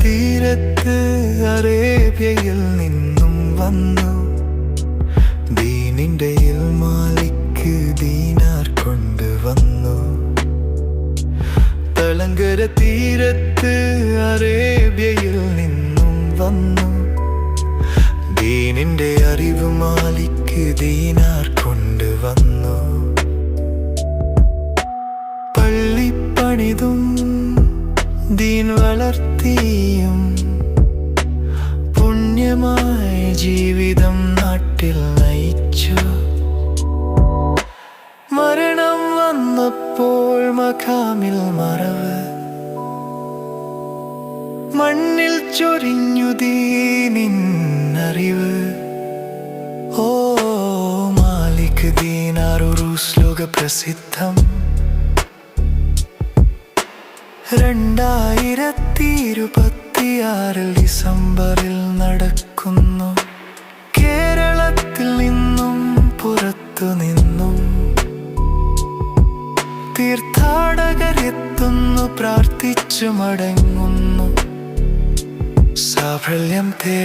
തീരത്ത് അറേബ്യയിൽ നിന്നും വന്നു. ദീനിന്റെ ഇൽമാലിക്ക് ദീനാർ കൊണ്ടുവന്നു. തളങ്കര തീരത്ത് അറേബ്യയിൽ നിന്നും വന്നു. ദീനിന്റെ അറിവ് മാലിക്ക് ദീനാർ കൊണ്ടുവന്നു. പള്ളി പണിതും ദീൻ വളർത്തിയും പുണ്യമായ ജീവിതം നാട്ടിൽ നയിച്ചു. മരണം വന്നപ്പോൾ മഖാമിൽ മറവ്, മണ്ണിൽ ചൊരിഞ്ഞു ദീനിന്നറിവ്. ഓ മാലിക് ദീനാർ ഉറൂസ് ലോക പ്രസിദ്ധം. 2026 ഡിസംബറിൽ നടക്കുന്നു. കേരളത്തിൽ നിന്നും പുറത്തു നിന്നും തീർത്ഥാടകരെത്തുന്നു, പ്രാർത്ഥിച്ചു മടങ്ങുന്നു. സാഫല്യം